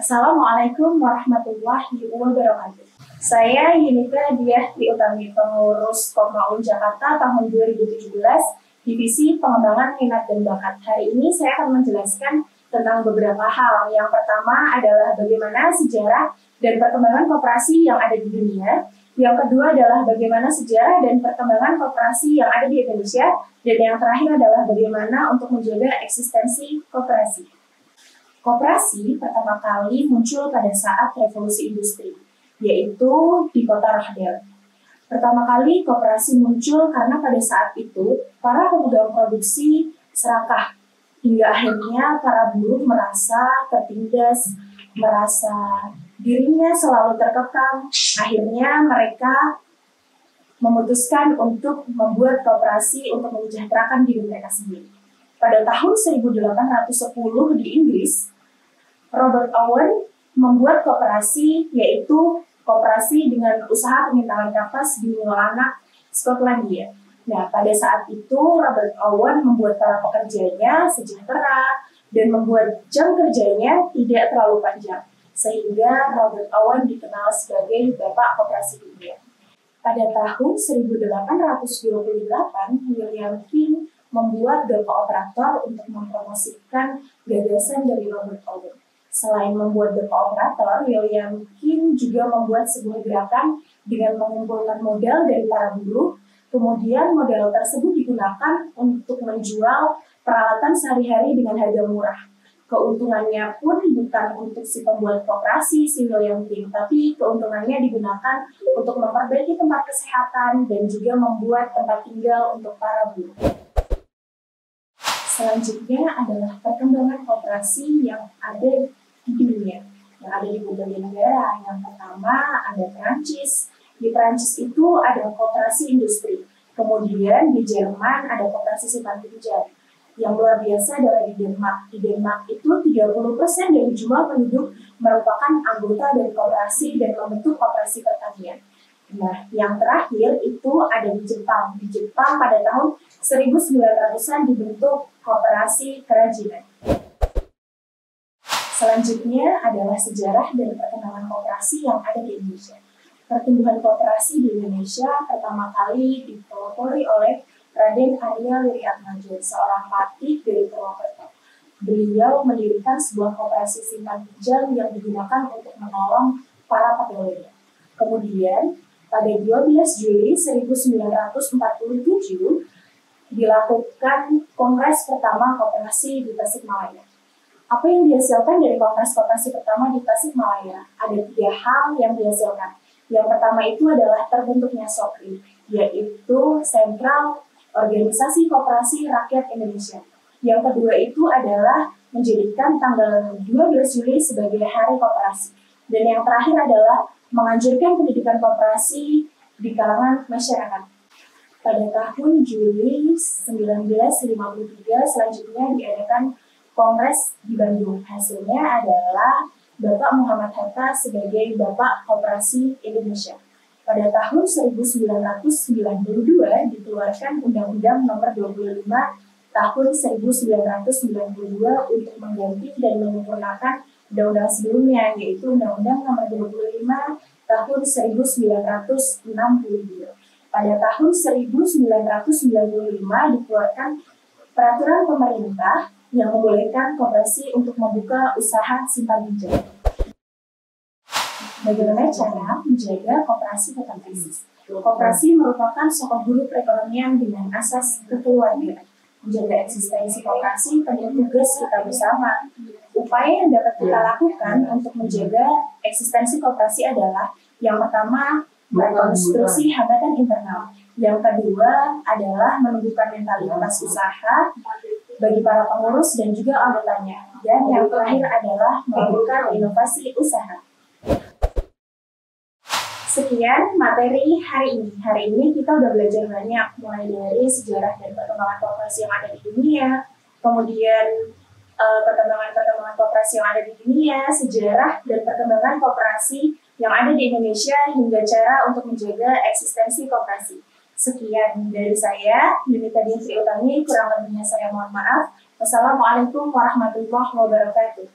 Assalamualaikum warahmatullahi wabarakatuh. Saya Yunita Diah Triutami, pengurus Kopmaun Jakarta tahun 2017, Divisi Pengembangan Minat dan Bakat. Hari ini saya akan menjelaskan tentang beberapa hal. Yang pertama adalah bagaimana sejarah dan perkembangan koperasi yang ada di dunia. Yang kedua adalah bagaimana sejarah dan perkembangan koperasi yang ada di Indonesia. Dan yang terakhir adalah bagaimana untuk menjaga eksistensi koperasi. Koperasi pertama kali muncul pada saat revolusi industri, yaitu di kota Rochdale. Pertama kali koperasi muncul karena pada saat itu para pemegang produksi serakah, hingga akhirnya para buruh merasa tertindas, merasa dirinya selalu terkekang. Akhirnya mereka memutuskan untuk membuat koperasi untuk menyejahterakan diri mereka sendiri. Pada tahun 1810 di Inggris, Robert Owen membuat koperasi, yaitu koperasi dengan usaha pemintalan kapas di Mullaghmast, Skotlandia. Nah, pada saat itu Robert Owen membuat para pekerjanya sejahtera dan membuat jam kerjanya tidak terlalu panjang, sehingga Robert Owen dikenal sebagai Bapak Koperasi Dunia. Pada tahun 1828, William King membuat Depot Operator untuk mempromosikan gagasan dari Robert Owen. Selain membuat Depot Operator, William King juga membuat sebuah gerakan dengan mengumpulkan modal dari para buruh. Kemudian modal tersebut digunakan untuk menjual peralatan sehari-hari dengan harga murah. Keuntungannya pun bukan untuk si pembuat koperasi, si William King, tapi keuntungannya digunakan untuk memperbaiki tempat kesehatan dan juga membuat tempat tinggal untuk para buruh. Selanjutnya adalah perkembangan koperasi yang ada di dunia, yang ada di berbagai negara. Yang pertama ada Perancis. Di Perancis itu ada koperasi industri. Kemudian di Jerman ada koperasi simpan pinjam. Yang luar biasa adalah di Denmark. Di Denmark itu 30% dari jumlah penduduk merupakan anggota dari koperasi dan membentuk koperasi pertanian. Nah, yang terakhir itu ada di Jepang. Di Jepang pada tahun 1900-an dibentuk koperasi kerajinan. Selanjutnya adalah sejarah dan perkembangan koperasi yang ada di Indonesia. Pertumbuhan koperasi di Indonesia pertama kali dipelopori oleh Raden Arya Wiriatmadja, seorang patih dari Purwokerto. Beliau mendirikan sebuah koperasi simpan pinjam yang digunakan untuk menolong para pegawainya. Kemudian, pada 12 Juli 1947, dilakukan Kongres pertama Koperasi di Tasikmalaya. Apa yang dihasilkan dari Kongres Koperasi pertama di Tasikmalaya? Ada 3 hal yang dihasilkan. Yang pertama itu adalah terbentuknya SOKRI, yaitu Sentral Organisasi Koperasi Rakyat Indonesia. Yang kedua itu adalah menjadikan tanggal 12 Juli sebagai Hari Koperasi. Dan yang terakhir adalah menganjurkan pendidikan koperasi di kalangan masyarakat. Pada tahun Juli 1953 selanjutnya diadakan Kongres di Bandung. Hasilnya adalah Bapak Muhammad Hatta sebagai Bapak Koperasi Indonesia. Pada tahun 1992 dikeluarkan Undang-Undang Nomor 25 Tahun 1992 untuk mengganti dan menyempurnakan undang-undang sebelumnya, yaitu Undang-Undang Nomor 25 Tahun 1962. Pada tahun 1995 dikeluarkan peraturan pemerintah yang membolehkan koperasi untuk membuka usaha simpan pinjam. Bagaimana cara menjaga koperasi tetap eksis? Koperasi merupakan sokong bulu perekonomian dengan asas kekeluargaan. Menjaga eksistensi koperasi penting tugas kita bersama. Upaya yang dapat kita lakukan untuk menjaga eksistensi koperasi adalah yang pertama, rekonstruksi hambatan internal. Yang kedua adalah menumbuhkan mentalitas usaha bagi para pengurus dan juga anggotanya. Dan yang terakhir adalah melakukan inovasi usaha. Sekian materi hari ini. Hari ini kita udah belajar banyak, mulai dari sejarah dan perkembangan koperasi yang ada di dunia, kemudian perkembangan koperasi yang ada di dunia, sejarah dan perkembangan koperasi yang ada di Indonesia, hingga cara untuk menjaga eksistensi koperasi. Sekian dari saya, Yunita Diah Triutami, kurang lebihnya saya mohon maaf. Wassalamualaikum warahmatullahi wabarakatuh.